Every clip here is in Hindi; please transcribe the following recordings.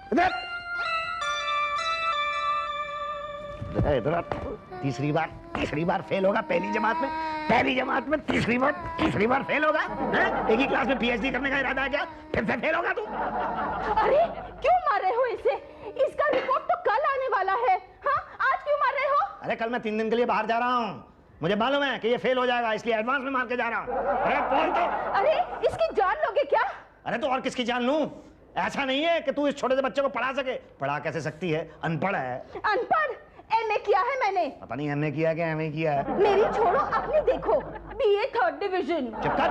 इधर तीसरी बार फेल होगा पहली जमात में तीसरी बार फेल होगा। एक ही क्लास में पीएचडी करने का इरादा है क्या? फिर से फेल होगा तू? अरे क्यों मार रहे हो इसे? इसका रिपोर्ट तो कल आने वाला है। हाँ, आज क्यों मार रहे हो? अरे कल मैं 3 दिन के लिए बाहर जा रहा हूँ, मुझे मालूम है कि ये फेल हो जाएगा, इसलिए एडवांस में मार के जा रहा हूँ। अरे बोल तो। अरे इसकी जान लोगे क्या? अरे तो और किसकी जान लूं? ऐसा नहीं है कि तू इस छोटे से बच्चे को पढ़ा सके। पढ़ा कैसे सकती है, अनपढ़ है। अनपढ़? एमए किया है मैंने। पता नहीं एमए किया क्या एमए किया है। मेरी छोड़ो, अपनी देखो। BA 3rd division. चुप कर,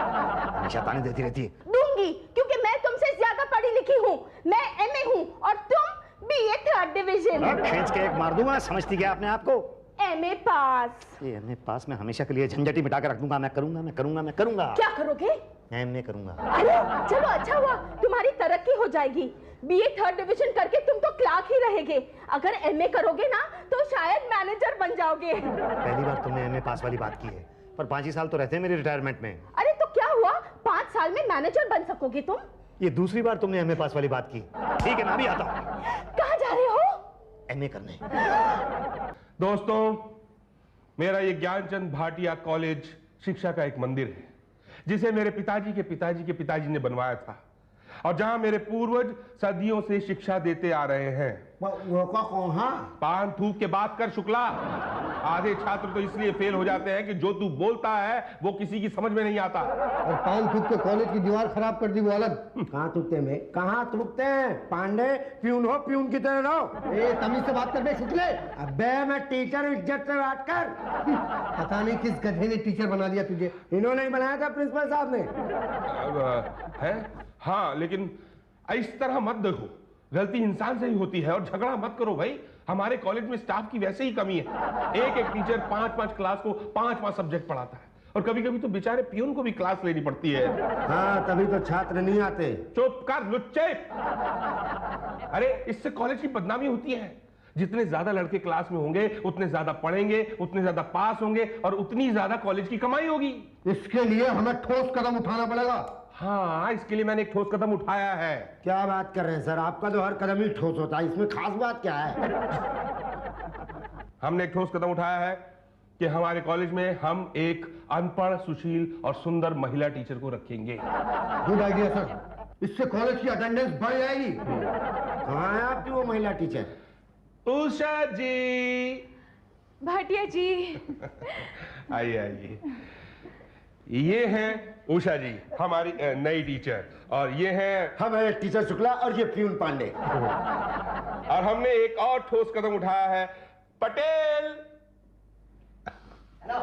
हमेशा ताने देती रहती है। दूंगी, क्योंकि मैं तुमसे ज्यादा पढ़ी लिखी हूँ। मैं एमए हूँ और तुम बीए 3rd डिवीजन। खींच के एक मार दूंगा, समझती क्या अपने आप को? एमए पास। ये एमए पास में हमेशा के लिए झंझट ही मिटा के रख दूंगा। मैं करूंगा। क्या करोगे? एमए करूंगा। अरे चलो, अच्छा हुआ, तुम्हारी तरक्की हो जाएगी। बीए 3rd डिवीजन करके तुम तो क्लार्क ही रहेगे। अगर एमए करोगे ना तो शायद मैनेजर बन जाओगे। पहली बार तुमने एमए पास वाली बात की है, पर 5 ही साल तो रहते हैं मेरी रिटायरमेंट में। अरे तो क्या हुआ, 5 साल में मैनेजर बन सकोगे तुम। ये दूसरी बार तुमने एमए पास वाली बात की। ठीक है, मैं भी आता हूँ। कहाँ जा रहे हो? एमए करने। दोस्तों, मेरा ये ज्ञानचंद भाटिया कॉलेज शिक्षा का एक मंदिर है, जिसे मेरे पिताजी के पिताजी ने बनवाया था, और जहां मेरे पूर्वज सदियों से शिक्षा देते आ रहे हैं। वो कौन? हाँ, पान थूक के बात कर शुक्ला। आधे छात्र तो इसलिए फेल हो जाते हैं कि जो तू बोलता है वो किसी की समझ में नहीं आता। और पान थूक के कॉलेज की दीवार खराब कर दी वो अलग। कहाँ थूकते में? कहाँ थूकते हैं? पांडे प्यून हो, प्यून की तरह रहो। ए तमीज से बात कर बे शुक्ले। अबे मैं टीचर, इज्जत से बात कर। पता नहीं किस गधे ने टीचर बना दिया तुझे। इन्होंने ही बनाया था, प्रिंसिपल साहब ने। है? हाँ, लेकिन इस तरह मत देखो, गलती इंसान से ही होती है, और झगड़ा मत करो भाई। हमारे कॉलेज में स्टाफ की वैसे ही कमी है। एक टीचर 5-5 क्लास को 5 सब्जेक्ट पढ़ाता है, और कभी कभी तो बेचारे पियून को भी क्लास लेनी पड़ती है। हाँ, तभी तो छात्र नहीं आते। चुप कर लुच्चे। अरे इससे कॉलेज की बदनामी होती है। जितने ज्यादा लड़के क्लास में होंगे उतने ज्यादा पढ़ेंगे, उतने ज्यादा पास होंगे, और उतनी ज्यादा कॉलेज की कमाई होगी। इसके लिए हमें ठोस कदम उठाना पड़ेगा। हाँ, इसके लिए मैंने एक ठोस कदम उठाया है। क्या बात कर रहे हैं सर? आपका तो हर कदम ही ठोस होता है, इसमें खास बात क्या है? हमने एक ठोस कदम उठाया है कि हमारे कॉलेज में हम एक अनपढ़, सुशील और सुंदर महिला टीचर को रखेंगे। गुड आइडिया सर, इससे कॉलेज की अटेंडेंस बढ़ जाएगी। कहाँ है आपकी वो महिला टीचर? उषा जी। भाटिया जी। आइए। ये हैं उषा जी, हमारी नई टीचर, और ये हैं हमारे टीचर शुक्ला, और ये प्यून पांडे। और हमने एक और ठोस कदम उठाया है, पटेल। हेलो।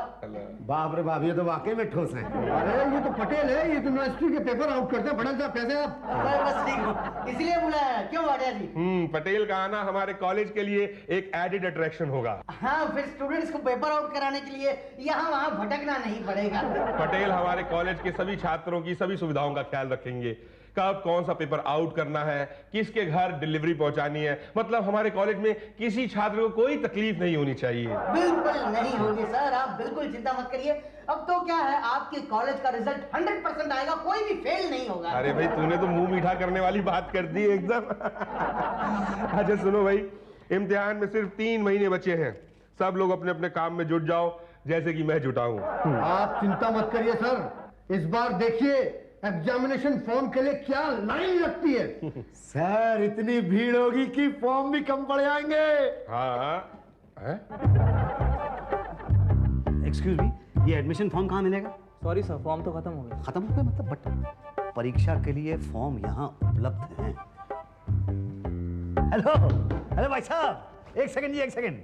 बाप रे बाप, ये तो वाकई में ठोस है। अरे ये तो पटेल है, ये तो यूनिवर्सिटी के पेपर आउट करते हैं। पटेल साहब कैसे आप? बस ठीक हूँ, इसलिए बुलाया। क्यों भाटिया जी? पटेल का आना हमारे कॉलेज के लिए एक एडेड अट्रैक्शन होगा। हाँ, फिर स्टूडेंट्स को पेपर आउट कराने के लिए यहाँ वहाँ भटकना नहीं पड़ेगा। पटेल हमारे कॉलेज के सभी छात्रों की सभी सुविधाओं का ख्याल रखेंगे। कब कौन सा पेपर आउट करना है, किसके घर डिलीवरी पहुंचानी है, मतलब हमारे कॉलेज में किसी छात्र को कोई तकलीफ नहीं होनी चाहिए। बिल्कुल नहीं होगी सर, आप बिल्कुल चिंता मत करिए। अब तो क्या है, आपके कॉलेज का रिजल्ट 100% आएगा, कोई भी फेल नहीं होगा। अरे भाई, तूने तो मुंह मीठा करने वाली बात कर दी एकदम। अच्छा सुनो भाई, इम्तिहान में सिर्फ 3 महीने बचे हैं। सब लोग अपने अपने काम में जुट जाओ, जैसे कि मैं जुटा हूँ। आप चिंता मत करिए सर, इस बार देखिए एग्जामिनेशन फॉर्म के लिए क्या लाइन लगती है। सर इतनी भीड़ होगी कि फॉर्म भी कम पड़ जाएंगे। हाँ। एक्सक्यूज मी, ये एडमिशन फॉर्म कहाँ मिलेगा? सॉरी सर, फॉर्म तो खत्म हो गया। खत्म हो गया मतलब? बट परीक्षा के लिए फॉर्म यहाँ उपलब्ध हैं। हेलो भाई साहब, एक सेकंड जी, एक सेकंड।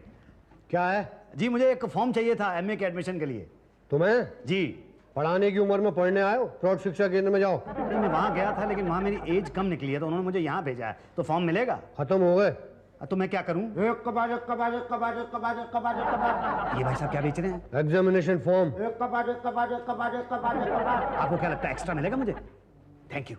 क्या है जी? मुझे एक फॉर्म चाहिए था एमए के एडमिशन के लिए। तुम्हें? जी। पढ़ाने की उम्र में पढ़ने आए हो? प्रौढ़ शिक्षा केंद्र में जाओ। नहीं, मैं वहाँ गया था, लेकिन वहाँ मेरी एज कम निकली है, तो उन्होंने मुझे यहाँ भेजा है। तो फॉर्म मिलेगा? खत्म हो गए। तो मैं क्या करूँ? ये भाई साहब क्या बेच रहे हैं? Examination form. आपको क्या लगता है एक्स्ट्रा मिलेगा मुझे? Thank you.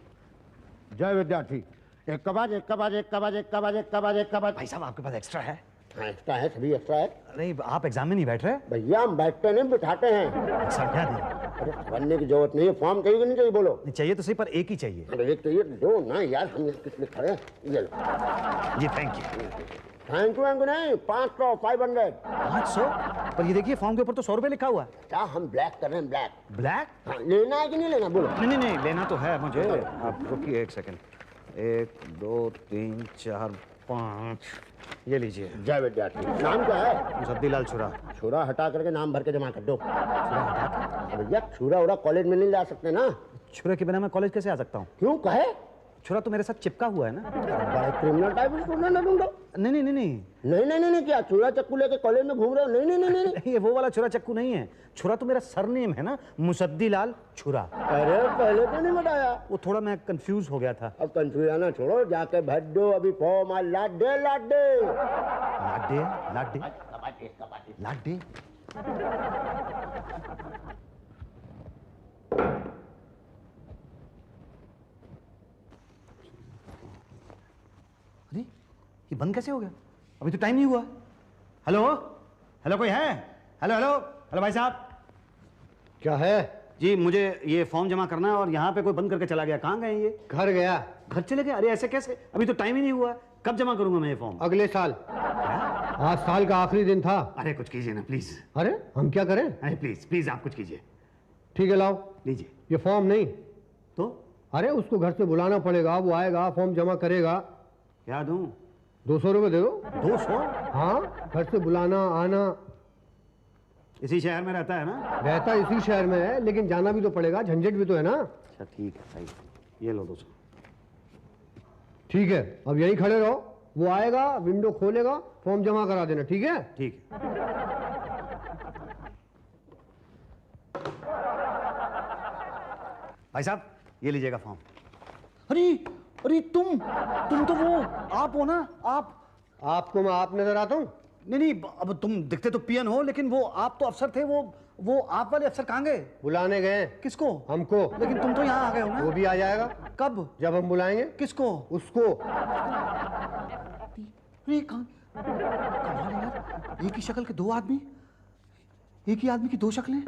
जय विद्यार्थी। एक कबाज, एक कबाज, एक कबाज, एक कबाज, एक कबाज, एक कबाज। भाई साहब आपके पास एक्स्ट्रा है? एक्स्ट्रा है, सभी एक्स्ट्रा है। नहीं, आप एग्जाम में नहीं बैठ रहे? भैया हम बैठते नहीं, बिठाते हैं। अच्छा, क्या दिया? अरे बनने की जरूरत नहीं है, फॉर्म चाहिए कि नहीं चाहिए बोलो। चाहिए तो सही, पर एक ही चाहिए। अरे एक चाहिए दो ना यार, हम किस लिए खड़े हैं, ये लो। जी थैंक यू। थैंक यू नहीं, 500 500। 500? पर ये देखिए फॉर्म के ऊपर तो 100 रुपए लिखा हुआ है। क्या हम ब्लैक कर रहे हैं, ब्लैक? ब्लैक? हाँ, लेना है कि नहीं लेना बोलो। नहीं नहीं नहीं, लेना तो है मुझे। आप रुकिए एक सेकंड। 1 2 3 4 5, ये लीजिए। जय विद्यार्थी। नाम क्या है? मुसद्दीलाल छुरा। छुरा हटा करके नाम भर के जमा कर दो। भैया छुरा उड़ा कॉलेज में नहीं ला सकते ना। छुरे के बिना मैं कॉलेज कैसे आ सकता हूँ? क्यों कहे? छुरा तो मेरे साथ चिपका हुआ है ना। बड़े क्रिमिनल टाइप स्टूडेंट है तुम तो। नहीं नहीं नहीं नहीं नहीं नहीं नहीं, क्या छुरा चक्कू लेके कॉलेज में घूम रहे हो? नहीं नहीं नहीं नहीं। ये वो वाला छुरा चक्कू नहीं है। छुरा तो मेरा सरनेम है ना, मुसद्दीलाल छुरा। अरे पहले तो नहीं बताया। वो थोड़ा मैं कंफ्यूज हो गया था। अब कंफ्यूज आना छोड़ो, जाके भर दो अभी फॉर्म। लाडे लाडे लाडे लाडे लाडे। अरे ये बंद कैसे हो गया? अभी तो टाइम नहीं हुआ। हेलो हेलो, कोई है? हेलो हेलो हेलो भाई साहब। क्या है? जी मुझे ये फॉर्म जमा करना है और यहाँ पे कोई बंद करके चला गया। कहाँ गए ये? घर गया। घर चले गए? अरे ऐसे कैसे, अभी तो टाइम ही नहीं हुआ। कब जमा करूंगा मैं ये फॉर्म? अगले साल। आज साल का आखिरी दिन था। अरे कुछ कीजिए ना प्लीज। अरे हम क्या करें? अरे प्लीज प्लीज आप कुछ कीजिए। ठीक है लाओ लीजिए। ये फॉर्म। नहीं तो अरे उसको घर से बुलाना पड़ेगा, वो आएगा फॉर्म जमा करेगा। क्या दूं? 200 रुपये दे दो। 200? हाँ, घर से बुलाना आना। इसी शहर में रहता है ना? रहता इसी शहर में है, लेकिन जाना भी तो पड़ेगा, झंझट भी तो है ना। अच्छा ठीक है, सही। ये लो 200। ठीक है, अब यहीं खड़े रहो, वो आएगा, विंडो खोलेगा, फॉर्म जमा करा देना। ठीक है? ठीक है। भाई साहब ये लीजिएगा फॉर्म। अरे अरे तुम तो वो आप हो ना? आपको मैं आप नजर आता हूँ? नहीं नहीं, अब तुम दिखते तो पियन हो, लेकिन वो आप तो अफसर थे। वो आप वाले अफसर कहाँ गए? बुलाने गए। किसको? हमको। लेकिन तुम तो यहाँ आ गए हो ना? वो भी आ जाएगा। कब? जब हम बुलाएंगे। किसको? उसको। अरे कमाल है यार, एक ही शक्ल के दो आदमी, एक ही आदमी की दो शक्लें।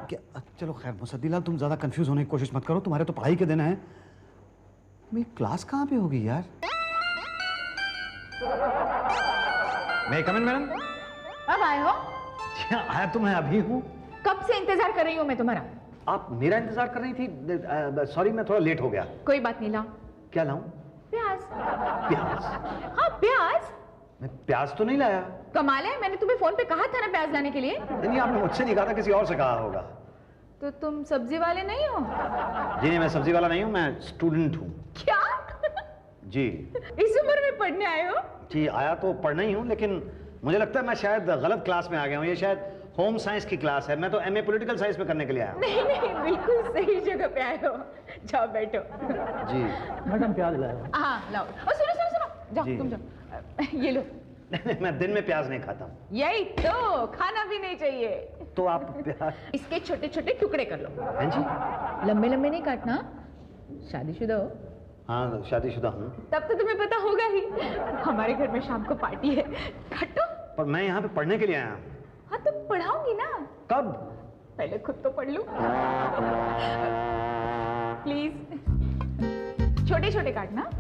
क्या? चलो खैर मुसद्दीलाल, तुम ज्यादा कंफ्यूज होने की कोशिश मत करो, तुम्हारे तो पढ़ाई के दिन है। मेरी क्लास कहाँ पे होगी यार? मैं कम इन मैडम? अब आए हो? आया तो मैं अभी हूँ। कब से इंतजार कर रही हूँ मैं तुम्हारा। आप मेरा इंतजार कर रही थी? सॉरी मैं थोड़ा लेट हो गया। कोई बात नहीं, लाओ। क्या लाऊं? प्याज। प्याज? हाँ प्याज। मैं प्याज तो नहीं लाया। कमाल है, मैंने तुम्हें फोन पे कहा था ना प्याज लाने के लिए। नहीं आपने मुझसे नहीं कहा था, किसी और से कहा होगा। तो तुम सब्जी वाले नहीं हो? जी नहीं, मैं सब्जी वाला नहीं हूँ, मैं स्टूडेंट हूँ। क्या? जी। इस उम्र में पढ़ने आए हो? जी आया तो पढ़ना ही हूँ, लेकिन मुझे लगता है मैं शायद गलत क्लास में आ गया हूँ। ये शायद होम साइंस की क्लास है। मैं तो एमए पॉलिटिकल साइंस में करने के लिए आया हूँ। नहीं नहीं, बिल्कुल सही जगह पे आए हो। जाओ बैठो। जी मैडम प्याज लाया। हाँ लाओ। और सुनो सुनो सुनो, जाओ जी। तुम जाओ। ये लो। मैं दिन में प्याज नहीं खाता हूँ। यही तो, खाना भी नहीं चाहिए। तो आप प्याज? इसके छोटे छोटे टुकड़े कर लो। हैं जी? लंबे लंबे नहीं काटना। शादीशुदा हो? हाँ शादीशुदा हूँ। तब तो तुम्हें पता होगा ही, हमारे घर में शाम को पार्टी है। काटो। पर मैं यहाँ पे पढ़ने के लिए आया हूँ। हाँ तो पढ़ाऊंगी ना। कब? पहले खुद तो पढ़ लूं। प्लीज छोटे छोटे काटना।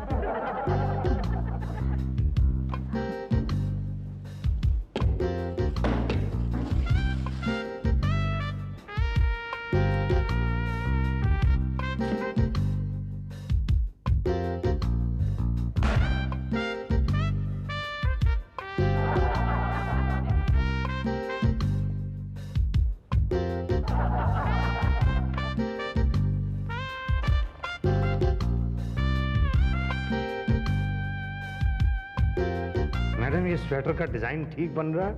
मैडम ये स्वेटर का डिजाइन ठीक बन रहा है।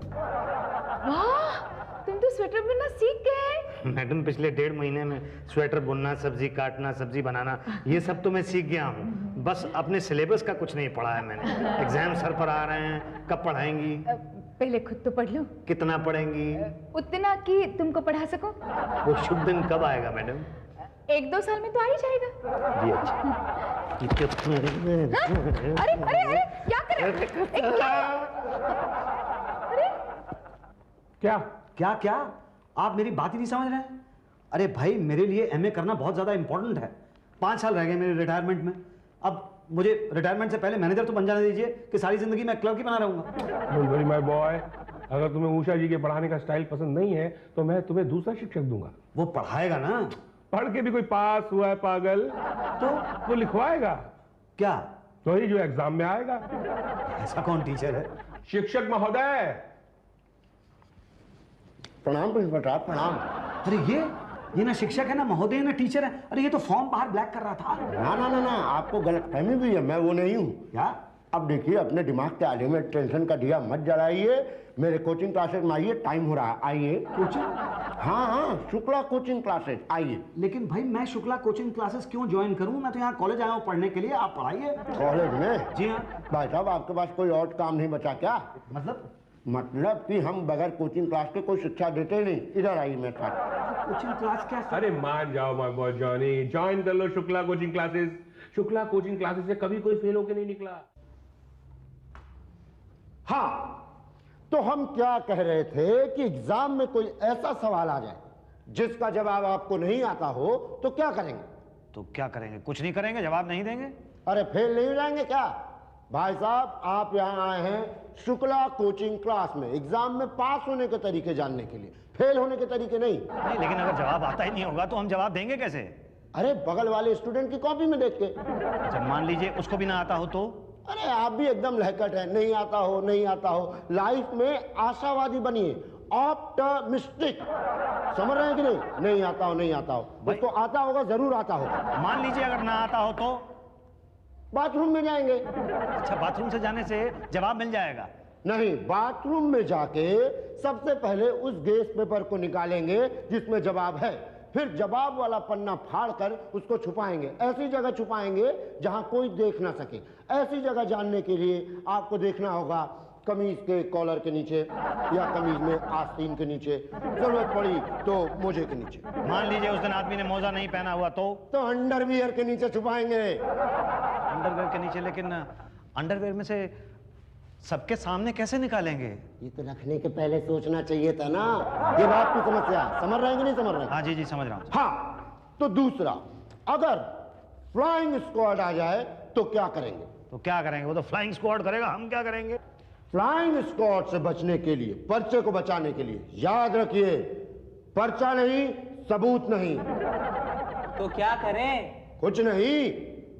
वाह, तुम तो स्वेटर बुनना सीख गए। मैडम पिछले 1.5 महीने में स्वेटर बुनना, सब्जी काटना, सब्जी बनाना, ये सब तो मैं सीख गया हूँ। बस अपने सिलेबस का कुछ नहीं पढ़ा है मैंने। एग्जाम सर पर आ रहे हैं, कब पढ़ाएंगी? पहले खुद तो पढ़ लो। कितना पढ़ेंगी? उतना कि तुमको पढ़ा सको। वो शुभ दिन कब आएगा मैडम? 1-2 साल में तो आ ही जाएगा। जी अच्छा। अरे अरे अरे क्या कर रहे हो? क्या? क्या क्या? आप मेरी बात ही नहीं समझ रहे हैं। अरे भाई, मेरे लिए एमए करना बहुत ज़्यादा इंपॉर्टेंट है। 5 साल रह गए मेरे रिटायरमेंट में। अब मुझे रिटायरमेंट से पहले मैनेजर तो बन जाने दीजिए कि सारी जिंदगी मैं क्लर्क ही बना रहूंगा। डोंट वरी माय बॉय, अगर तुम्हें उषा जी के पढ़ाने का स्टाइल पसंद नहीं है तो मैं तुम्हें दूसरा शिक्षक दूंगा। वो पढ़ाएगा ना? पढ़ के भी कोई पास हुआ है पागल? तो वो लिखवाएगा। क्या? तो ही जो एग्जाम में आएगा। ऐसा कौन टीचर है? शिक्षक महोदय। प्रणाम प्रिंसिपल साहब, प्रणाम। अरे ये ना शिक्षक है, ना महोदय, ना टीचर है। अरे ये तो फॉर्म बाहर ब्लैक कर रहा था। ना ना ना ना, आपको गलतफहमी भी है, मैं वो नहीं हूँ। क्या? अब देखिए, अपने दिमाग के आगे में टेंशन का दिया मत जलाइए। मेरे कोचिंग क्लासेस में आइए, टाइम हो रहा है, आइए। कोचिंग? हाँ हाँ, शुक्ला कोचिंग क्लासेस, आइए। लेकिन भाई, मैं शुक्ला कोचिंग क्लासेस क्यों ज्वाइन करूं? मैं तो यहाँ कॉलेज आया हूँ पढ़ने के लिए, आप पढ़ाइए। कॉलेज में? जी हाँ। भाई साहब, आपके पास कोई और काम नहीं बचा क्या? मतलब कि हम बगैर कोचिंग क्लास के कोई शिक्षा देते नहीं। इधर आइए मेरे साथ। कोचिंग क्लास क्या? अरे मान जाओ माय बॉय जॉनी, ज्वाइन कर लो Shukla coaching classes. Shukla coaching classes से कभी कोई फेल होके नहीं निकला। हाँ, तो हम क्या कह रहे थे कि एग्जाम में कोई ऐसा सवाल आ जाए जिसका जवाब आपको नहीं आता हो तो क्या करेंगे? तो क्या करेंगे? कुछ नहीं करेंगे, जवाब नहीं देंगे। अरे फेल नहीं हो जाएंगे क्या? भाई साहब, आप यहाँ आए हैं शुक्ला कोचिंग क्लास में एग्जाम में पास होने के तरीके जानने के लिए, फेल होने के तरीके नहीं। नहीं, लेकिन अगर जवाब आता ही नहीं होगा तो हम जवाब देंगे कैसे? अरे बगल वाले स्टूडेंट की कॉपी में देख के। अच्छा, मान लीजिए उसको भी ना आता हो तो? अरे आप भी एकदम लहकट है, नहीं आता हो नहीं आता हो। लाइफ में आशावादी बनिए, ऑप्टिमिस्टिक। समझ रहे हैं कि नहीं? नहीं आता हो नहीं आता हो, उसको आता होगा, जरूर आता होगा। मान लीजिए अगर ना आता हो तो? बाथरूम में जाएंगे। अच्छा, बाथरूम से जाने से जवाब मिल जाएगा? नहीं, बाथरूम में जाके सबसे पहले उस गेस पेपर को निकालेंगे जिसमें जवाब है, फिर जवाब वाला पन्ना फाड़कर उसको छुपाएंगे। ऐसी जगह छुपाएंगे जहां कोई देख ना सके। ऐसी जगह जानने के लिए आपको देखना होगा कमीज के कॉलर के नीचे, या कमीज में आस्तीन के नीचे, जरूरत पड़ी तो मोजे के नीचे। मान लीजिए उस दिन आदमी ने मोजा नहीं पहना हुआ तो? अंडरवियर के नीचे छुपाएंगे। अंडरवेयर के नीचे? लेकिन अंडरवेयर में से सबके सामने कैसे निकालेंगे? ये तो रखने के पहले सोचना चाहिए था ना। ये बात की समस्या समझ रहे हैं कि नहीं समझ रहे? हाँ जी जी, समझ रहा हूँ। हाँ, तो दूसरा, अगर फ्लाइंग स्क्वाड आ जाए तो क्या करेंगे? तो क्या करेंगे? वो तो फ्लाइंग स्क्वाड करेगा, हम क्या करेंगे? फ्लाइंग स्क्वाड से बचने के लिए, पर्चे को बचाने के लिए, याद रखिए, पर्चा नहीं, सबूत नहीं। तो क्या करें? कुछ नहीं,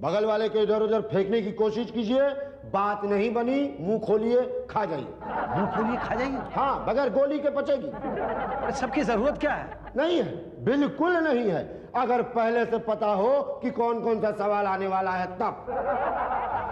बगल वाले के इधर उधर फेंकने की कोशिश कीजिए। बात नहीं बनी, मुंह खोलिए, खा जाइए। मुंह खोलिए, खा जाइए? हाँ, बगैर गोली के पचेगी। अरे सबकी जरूरत क्या है? नहीं है, बिल्कुल नहीं है। अगर पहले से पता हो कि कौन कौन सा सवाल आने वाला है तब।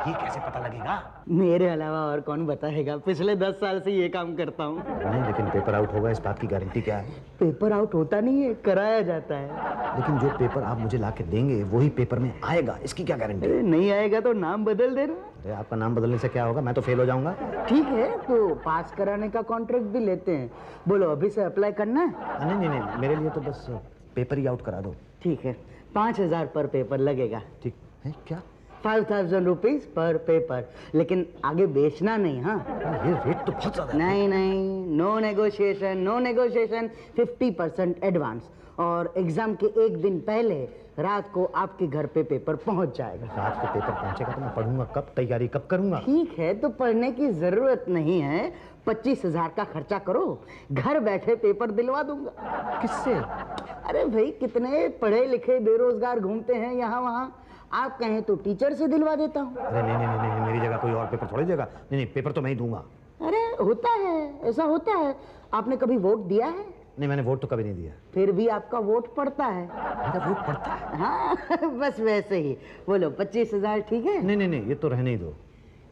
ये कैसे पता लगेगा? मेरे अलावा और कौन बताएगा? पिछले 10 साल से ये काम करता हूँ। नहीं, लेकिन पेपर आउट होगा, इस बात की गारंटी क्या है? पेपर आउट होता नहीं है, कराया जाता है। लेकिन जो पेपर आप मुझे ला के देंगे वही पेपर में आएगा, इसकी क्या गारंटी? अरे नहीं आएगा तो नाम बदल देना। अरे आपका नाम बदलने से क्या होगा? मैं तो फेल हो जाऊंगा। ठीक है, तो पास कराने का कॉन्ट्रैक्ट भी लेते हैं। बोलो, अभी से अप्लाई करना है? नहीं नहीं नहीं, मेरे लिए तो बस पेपर ही आउट करा दो। ठीक है, 5000 पर पेपर लगेगा। ठीक है? क्या? 5000 रुपीज पर पेपर, लेकिन आगे बेचना नहीं। हाँ, ये रेट तो बहुत ज्यादा है। नहीं नहीं, no negotiation, no negotiation. 50% advance, और एग्जाम के एक दिन पहले रात को आपके घर पे पेपर पहुंच जाएगा। रात को पेपर पहुंचेगा तो मैं पढ़ूंगा कब? तैयारी कब करूंगा? ठीक है, तो पढ़ने की जरूरत नहीं है। 25,000 का खर्चा करो, घर बैठे पेपर दिलवा दूंगा। किससे? अरे भाई, कितने पढ़े लिखे बेरोजगार घूमते हैं यहाँ वहाँ। आप कहें तो टीचर से दिलवा देता हूँ। अरे नहीं नहीं नहीं नहीं, मेरी जगह कोई और पेपर थोड़ी देगा। नहीं नहीं, पेपर तो मैं ही दूंगा। अरे होता है, ऐसा होता है। आपने कभी वोट दिया है? नहीं, मैंने वोट तो कभी नहीं दिया। फिर भी आपका वोट पड़ता है। मेरा वोट पड़ता है? हाँ, बस वैसे ही। बोलो, 25,000 ठीक है? नहीं नहीं नहीं, ये तो रहने ही दो।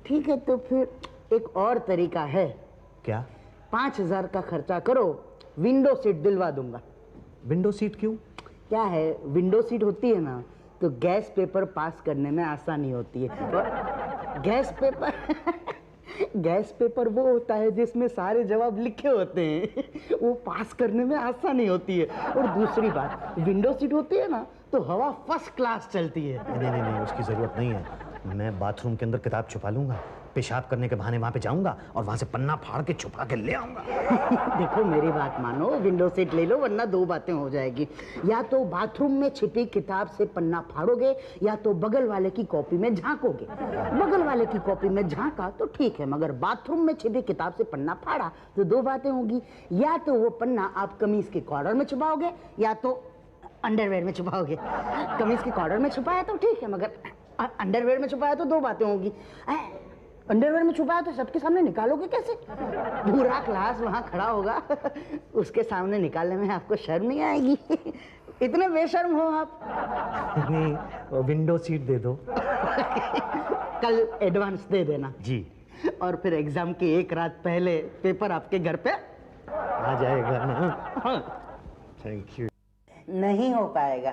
ठीक है, तो फिर एक और तरीका है। क्या? 5000 का खर्चा करो, विंडो सीट दिलवा दूंगा। विंडो सीट क्यों? क्या है, विंडो सीट होती है ना, तो गैस पेपर पास करने में आसानी होती है। और गैस पेपर गैस पेपर वो होता है जिसमें सारे जवाब लिखे होते हैं, वो पास करने में आसानी होती है। और दूसरी बात, विंडो सीट होती है ना, तो हवा फर्स्ट क्लास चलती है। नहीं नहीं नहीं, उसकी जरूरत नहीं है। मैं बाथरूम के अंदर किताब छुपा लूंगा, पेशाब करने के बहाने वहां पे जाऊंगा और वहां से पन्ना फाड़ के छुपा के ले आऊंगा। देखो मेरी बात मानो, विंडो सीट ले लो वरना दो बातें हो जाएगी। या तो बाथरूम में छिपी किताब से पन्ना फाड़ोगे या तो बगल वाले की कॉपी में झांकोगे। बगल वाले की कॉपी में झांका तो ठीक है, मगर बाथरूम में छिपी किताब से पन्ना फाड़ा तो दो बातें होगी। या तो वो पन्ना आप कमीज के कॉर्नर में छुपाओगे या तो अंडरवेयर में छुपाओगे। कमीज के कॉर्नर में छुपाया तो ठीक है, मगर अंडरवेयर में छुपाया तो दो बातें होगी। अंडरवेयर में छुपाया तो सबके सामने निकालोगे कैसे? पूरा क्लास वहां खड़ा होगा, उसके सामने निकालने में आपको शर्म नहीं आएगी? इतने बेशर्म हो आप। विंडो सीट दे दो। कल एडवांस दे देना जी। और फिर एग्जाम की एक रात पहले पेपर आपके घर पे आ जाएगा ना? Thank you. नहीं हो पाएगा।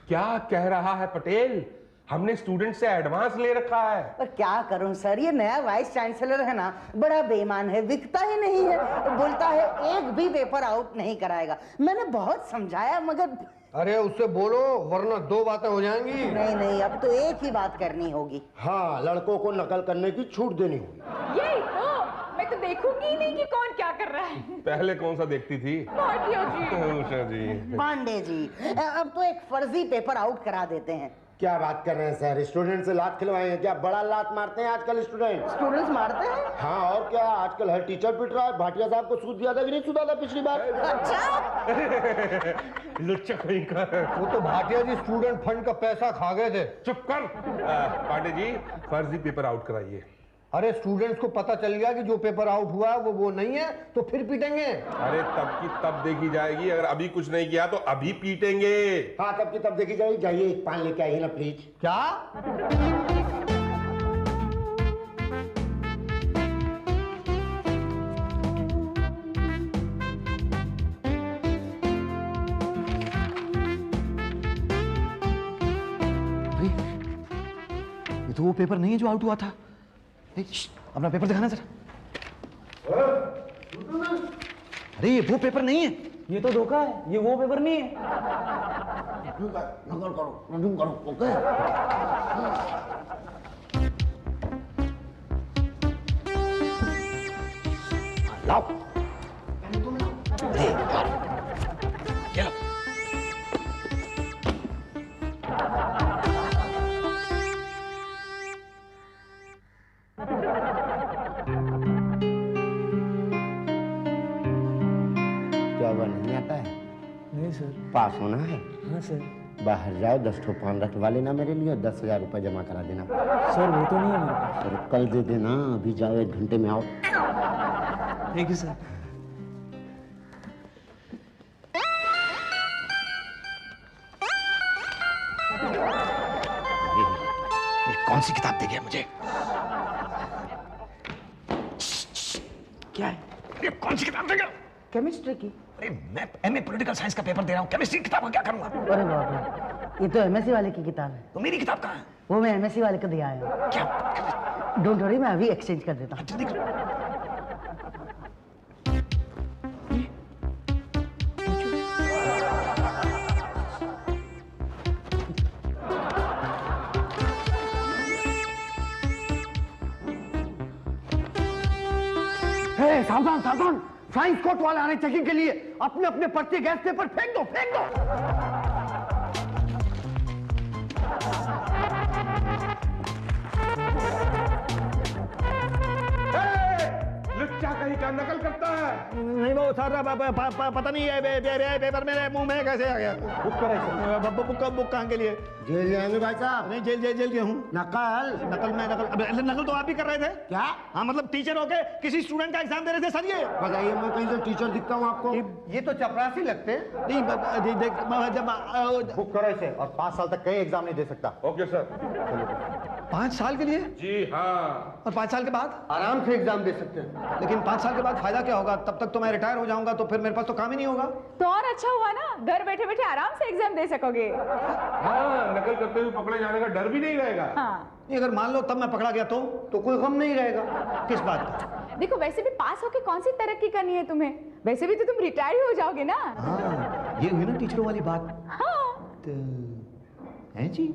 क्या कह रहा है पटेल? हमने स्टूडेंट से एडवांस ले रखा है। पर क्या करूं सर, ये नया वाइस चांसलर है ना, बड़ा बेईमान है, विकता ही नहीं है। बोलता है एक भी पेपर आउट नहीं कराएगा। मैंने बहुत समझाया मगर अरे उससे बोलो वरना दो बातें हो जाएंगी। नहीं, अब तो एक ही बात करनी होगी। हाँ, लड़कों को नकल करने की छूट देनी होगी। यही तो, मैं तो देखूंगी ही नहीं कि कौन क्या कर रहा है। पहले कौन सा देखती थी? भाटिया जी। उषा जी। पांडे जी, अब तो एक फर्जी पेपर आउट करा देते हैं। क्या बात कर रहे हैं सर? स्टूडेंट से लात खिलवाए हैं क्या? बड़ा लात मारते हैं आजकल स्टूडेंट। स्टूडेंट्स मारते हैं? हाँ और क्या, आजकल हर टीचर पिट रहा है। भाटिया साहब को सूद दिया था कि नहीं सूदा था पिछली बार? अच्छा। लुच्चा कहीं का। वो तो भाटिया जी स्टूडेंट फंड का पैसा खा गए थे। चुप कर। पांडे जी, फर्जी पेपर आउट कराइए। अरे स्टूडेंट्स को पता चल गया कि जो पेपर आउट हुआ वो नहीं है तो फिर पीटेंगे। अरे तब की तब देखी जाएगी, अगर अभी कुछ नहीं किया तो अभी पीटेंगे। हाँ तब की तब देखी जाएगी। जाइए एक पान लेके आइए ना प्लीज। क्या? ये तो वो पेपर नहीं है जो आउट हुआ था। अपना पेपर दिखाना जरा। अरे ये वो पेपर नहीं है। ये तो धोखा है, ये वो पेपर नहीं है। नकल करो, रजूम करो, ओके? लाओ। अरे यार, ये लो। क्या हुआ, नहीं आता है? नहीं सर। पास होना है? हाँ सर। बाहर जाओ, 10 ठो पान रखवा लेना मेरे लिए और 10,000 रुपये जमा करा देना। सर वो तो नहीं है मेरे पास। अरे कल दे देना, अभी जाओ 1 घंटे में आओ। Thank you sir. ये कौन सी किताब दे गया मुझे? क्या है? ये कौन सी किताब दे गया? केमिस्ट्री की। अरे मैं एमए पॉलिटिकल साइंस का पेपर दे रहा हूँ, केमिस्ट्री की किताब का क्या करूंगा? अरे बाप रे, ये तो एमएससी वाले की किताब है। तो मेरी किताब कहाँ है? वो मैं एमएससी वाले को दिया है। क्या? डोंट वरी, मैं अभी एक्सचेंज कर देता हूँ। जल्दी करो। सावधान सावधान, साइंस कोर्ट वाले आने चेकिंग के लिए। अपने अपने पर्चे गैस पेपर फेंक दो, फेंक दो। लुच्चा कहीं का नकल करता है। नहीं वो सर पता नहीं है पेपर मेरे मुंह में कैसे आ गया? बुक कहाँ के लिए? जेल जाएंगे भाई साहब? नहीं जेल के हूँ। नकल तो आप भी कर रहे थे क्या? हाँ मतलब टीचर होके किसी स्टूडेंट का एग्जाम दे रहे थे सर। ये बताइए, मैं कहीं से टीचर दिखता हूँ आपको? ये तो चपरासी लगते हैं। नहीं जब बुक करो इसे और 5 साल तक कहीं एग्जाम नहीं दे सकता। Okay sir. 5 साल के लिए जी हाँ। और 5 साल के बाद? आराम से एग्जाम दे सकते हैं। लेकिन 5 साल के बाद फायदा क्या होगा? तब तक तो मैं रिटायर हो जाऊंगा, तो फिर मेरे पास तो काम ही नहीं होगा। तो और अच्छा हुआ ना, घर बैठे बैठे आराम से एग्जाम दे सकोगे। हाँ, नकल करते हुए पकड़े जाने का डर भी नहीं रहेगा। हाँ। नहीं अगर मान लो तब मैं पकड़ा गया तो कोई गम नहीं रहेगा। किस बात का? देखो वैसे भी पास होके कौन सी तरक्की करनी है तुम्हें? वैसे भी तो तुम रिटायर हो जाओगे ना। हाँ ये हुई ना टीचरों वाली बात। हाँ। तो है जी।